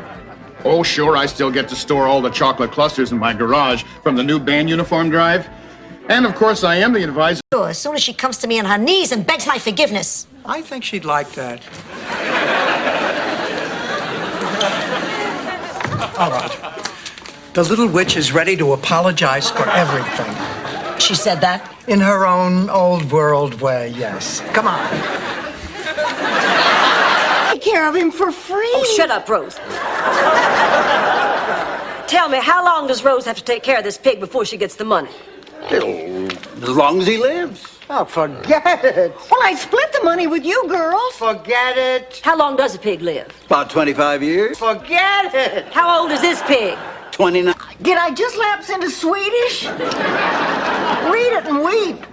Oh, sure, I still get to store all the chocolate clusters in my garage from the new band uniform drive. And of course, I am the advisor. As soon as she comes to me on her knees and begs my forgiveness. I think she'd like that. All right. The little witch is ready to apologize for everything. She said that? In her own old world way, yes. Come on. Take care of him for free. Oh, shut up, Rose. Tell me, how long does Rose have to take care of this pig before she gets the money? As long as he lives. Oh, forget it. Well, I'd split the money with you girls. Forget it. How long does a pig live? About 25 years. Forget it. How old is this pig? 29. Did I just lapse into Swedish? Read it and weep.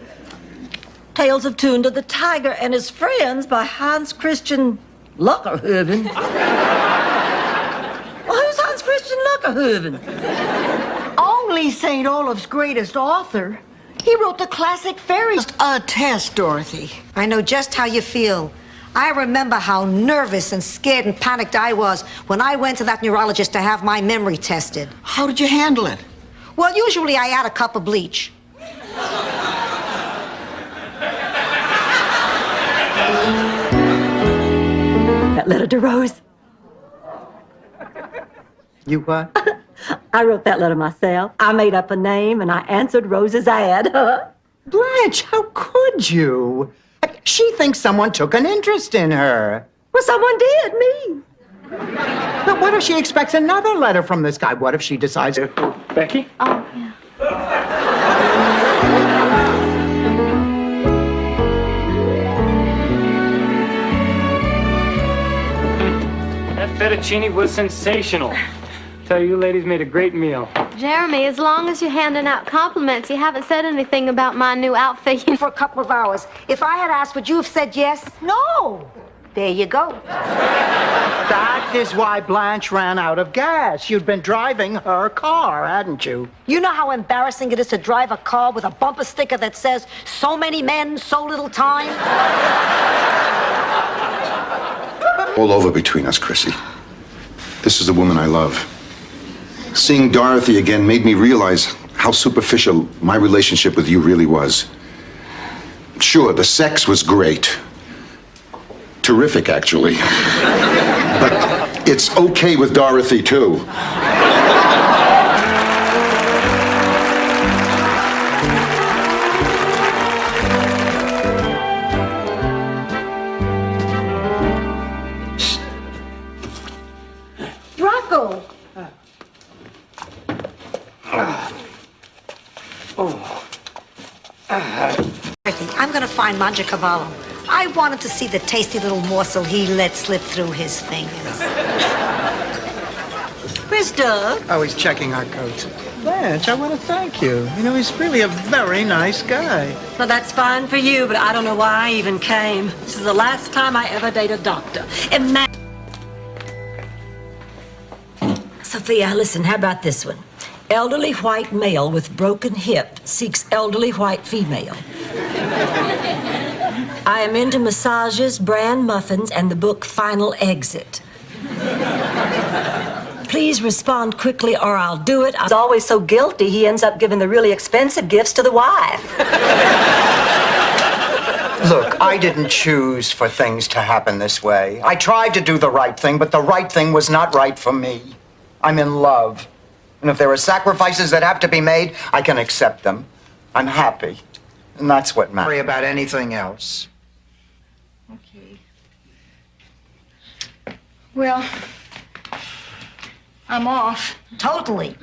Tales of Tunda the Tiger and His Friends by Hans Christian Luckerhoven. Well, who's Hans Christian Luckerhoven? Only St. Olaf's greatest author. He wrote the classic fairy. Just a test, Dorothy. I know just how you feel. I remember how nervous and scared and panicked I was when I went to that neurologist to have my memory tested. How did you handle it? Well, usually I add a cup of bleach. That letter to Rose. You what? I wrote that letter myself. I made up a name and I answered Rose's ad. Blanche, how could you? She thinks someone took an interest in her. Well, someone did, me. But what if she expects another letter from this guy? What if she decides... Becky? Oh, yeah. That fettuccine was sensational. Tell you ladies made a great meal. Jeremy, as long as you're handing out compliments, you haven't said anything about my new outfit. For a couple of hours. If I had asked, would you have said yes? No. There you go. That is why Blanche ran out of gas. You'd been driving her car, hadn't you? You know how embarrassing it is to drive a car with a bumper sticker that says, "So many men, so little time"? All over between us, Chrissy. This is the woman I love. Seeing Dorothy again made me realize how superficial my relationship with you really was. Sure, the sex was great. Terrific, actually. But it's okay with Dorothy, too. Rocco! I'm gonna find Mangiacavallo. I wanted to see the tasty little morsel he let slip through his fingers. Where's Doug? Oh, he's checking our coats. Blanche, I want to thank you. You know, he's really a very nice guy. Well, that's fine for you, but I don't know why I even came. This is the last time I ever date a doctor. Sophia, listen, how about this one? Elderly white male with broken hip seeks elderly white female. I am into massages, bran muffins, and the book Final Exit. Please respond quickly or I'll do it. He's always so guilty, he ends up giving the really expensive gifts to the wife. Look, I didn't choose for things to happen this way. I tried to do the right thing, but the right thing was not right for me. I'm in love. And if there are sacrifices that have to be made, I can accept them. I'm happy. And that's what matters. Worry about anything else. Okay. Well, I'm off. Totally.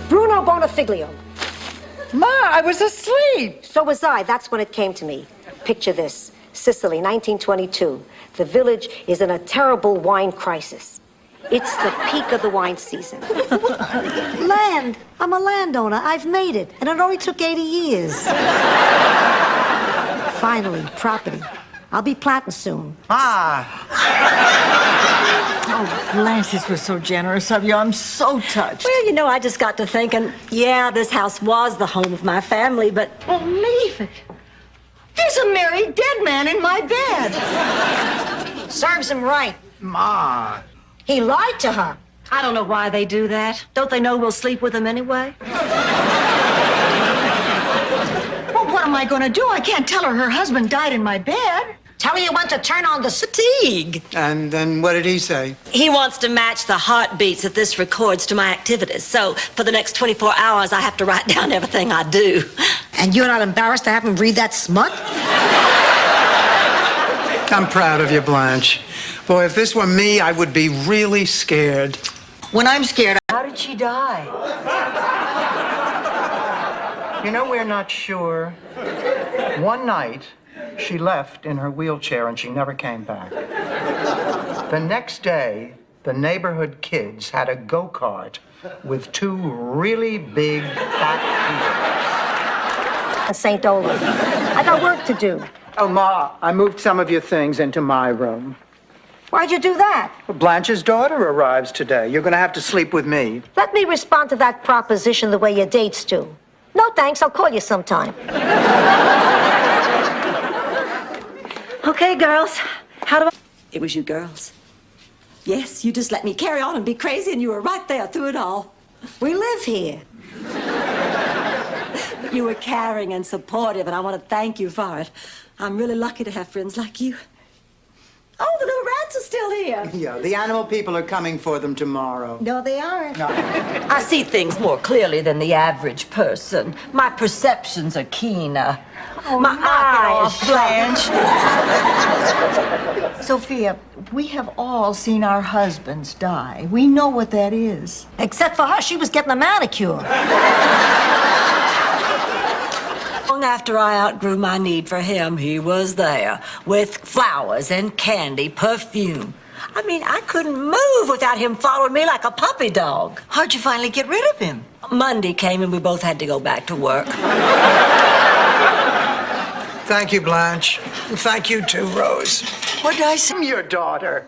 Bruno Bonafiglio. Ma, I was asleep. So was I. That's when it came to me. Picture this. Sicily, 1922. The village is in a terrible wine crisis. It's the peak of the wine season. Land. I'm a landowner. I've made it. And it only took 80 years. Finally, property. I'll be planting soon. Ah. Oh, Blanche, this was so generous of you. I'm so touched. Well, you know, I just got to thinking, yeah, this house was the home of my family, but Believe it. There's a married dead man in my bed. Serves him right. Ma. He lied to her. I don't know why they do that. Don't they know we'll sleep with them anyway? Well, what am I going to do? I can't tell her husband died in my bed. Tell her you want to turn on the Fatigue. And then what did he say? He wants to match the heartbeats that this records to my activities. So for the next 24 hours, I have to write down everything I do. And you're not embarrassed to have him read that smut? I'm proud of you, Blanche. Boy, if this were me, I would be really scared. When I'm scared, how did she die? You know, we're not sure. One night, she left in her wheelchair and she never came back. The next day, the neighborhood kids had a go-kart with two really big back wheels. St. Olaf. I got work to do. Oh, Ma, I moved some of your things into my room. Why'd you do that? Blanche's daughter arrives today. You're going to have to sleep with me. Let me respond to that proposition the way your dates do. No thanks, I'll call you sometime. Okay, girls. How do I... It was you girls. Yes, you just let me carry on and be crazy, and you were right there through it all. We live here. But you were caring and supportive, and I want to thank you for it. I'm really lucky to have friends like you. Oh, the little rats are still here. Yeah, the animal people are coming for them tomorrow. No, they aren't. I see things more clearly than the average person. My perceptions are keener. Oh, my eyes, Blanche. Sophia, we have all seen our husbands die. We know what that is. Except for her, she was getting a manicure. Long after I outgrew my need for him, he was there with flowers and candy, perfume. I mean, I couldn't move without him following me like a puppy dog. How'd you finally get rid of him? Monday came and we both had to go back to work. Thank you, Blanche. Thank you too, Rose. What did I say? I'm your daughter.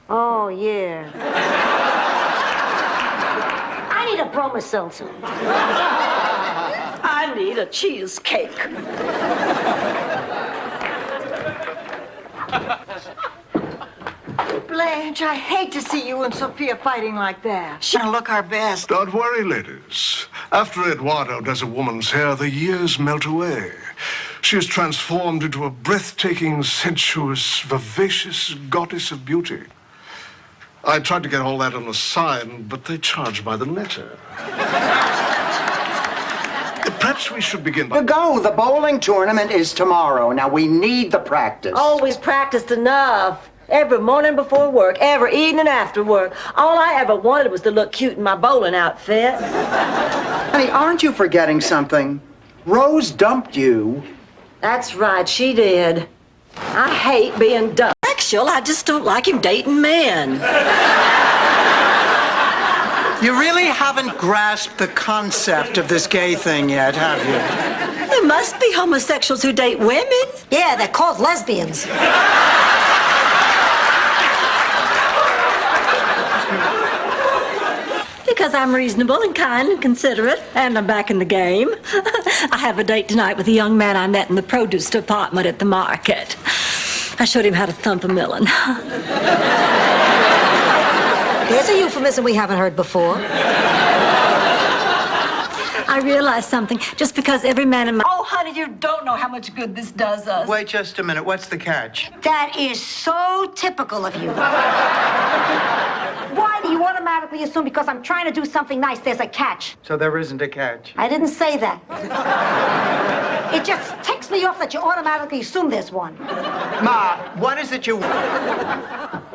Oh, yeah. I need a Bromoseltzer. I need a cheesecake. Blanche, I hate to see you and Sophia fighting like that. She'll look our best. Don't worry, ladies. After Eduardo does a woman's hair, the years melt away. She is transformed into a breathtaking, sensuous, vivacious goddess of beauty. I tried to get all that on the sign, but they charge by the letter. Perhaps we should begin by... Go. The bowling tournament is tomorrow. Now, we need the practice. Always practiced enough. Every morning before work, every evening after work. All I ever wanted was to look cute in my bowling outfit. Honey, aren't you forgetting something? Rose dumped you. That's right, she did. I hate being dumped. Actually, I just don't like him dating men. You really haven't grasped the concept of this gay thing yet, have you? There must be homosexuals who date women. Yeah, they're called lesbians. Because I'm reasonable and kind and considerate, and I'm back in the game. I have a date tonight with a young man I met in the produce department at the market. I showed him how to thump a melon. There's a euphemism we haven't heard before. I realized something. Just because every man in my... Oh, honey, you don't know how much good this does us. Wait just a minute. What's the catch? That is so typical of you. Why do you automatically assume because I'm trying to do something nice, there's a catch? So there isn't a catch. I didn't say that. It just ticks me off that you automatically assume there's one. Ma, what is it you...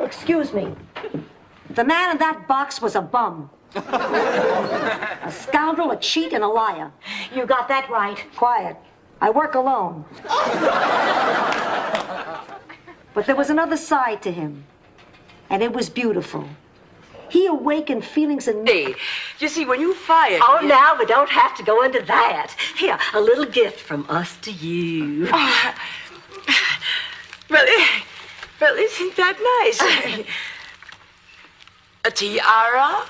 Excuse me. The man in that box was a bum. A scoundrel, a cheat, and a liar. You got that right. Quiet. I work alone. But there was another side to him, and it was beautiful. He awakened feelings in me. You see, when you fired... Oh, now we don't have to go into that. Here, a little gift from us to you. Oh, well, isn't that nice? A tiara?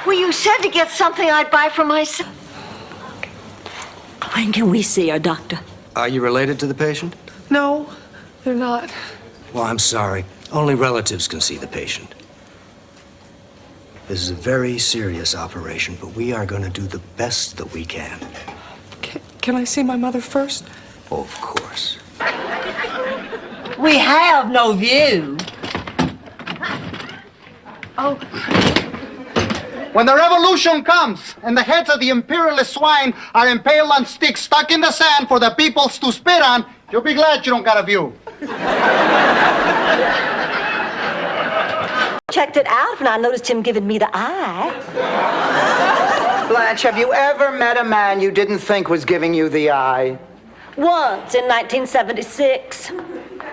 Well, you said to get something I'd buy for myself. When can we see her, Doctor? Are you related to the patient? No, they're not. Well, I'm sorry. Only relatives can see the patient. This is a very serious operation, but we are going to do the best that we can. Can I see my mother first? Of course. We have no view. Oh. When the revolution comes and the heads of the imperialist swine are impaled on sticks stuck in the sand for the peoples to spit on, you'll be glad you don't got a view. Checked it out when I noticed him giving me the eye. Blanche, have you ever met a man you didn't think was giving you the eye? Once in 1976.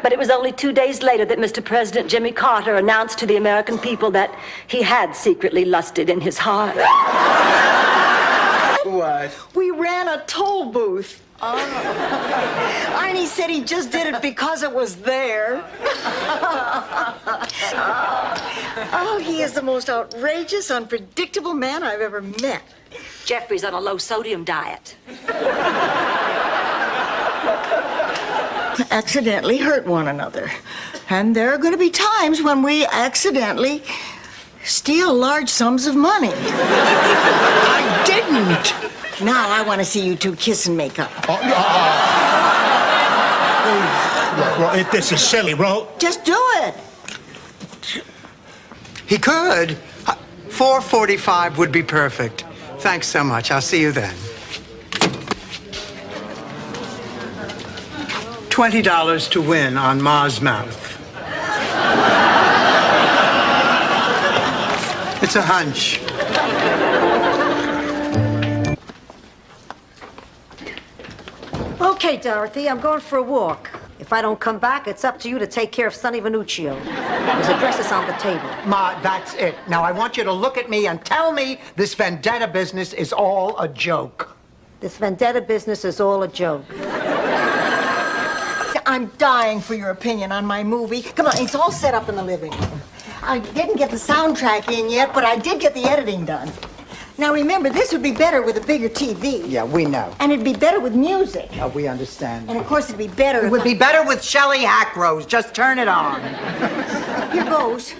But it was only 2 days later that Mr. President Jimmy Carter announced to the American people that he had secretly lusted in his heart. What? We ran a toll booth. Arnie said he just did it because it was there. Oh, he is the most outrageous, unpredictable man I've ever met. Jeffrey's on a low-sodium diet. Accidentally hurt one another. And there are going to be times when we accidentally steal large sums of money. I didn't. Now I want to see you two kiss and make up. This is silly, bro. Just do it. He could. 4:45 would be perfect. Thanks so much. I'll see you then. $20 to win on Ma's mouth. It's a hunch. Okay, Dorothy, I'm going for a walk. If I don't come back, it's up to you to take care of Sonny Venuccio. His address is on the table. Ma, that's it. Now I want you to look at me and tell me this vendetta business is all a joke. This vendetta business is all a joke. I'm dying for your opinion on my movie. Come on, it's all set up in the living room. I didn't get the soundtrack in yet, but I did get the editing done. Now remember, this would be better with a bigger TV. Yeah, we know. And it'd be better with music. Oh, we understand. And of course, it'd be better. It would be better with Shelley Hackrose. Just turn it on. Here goes.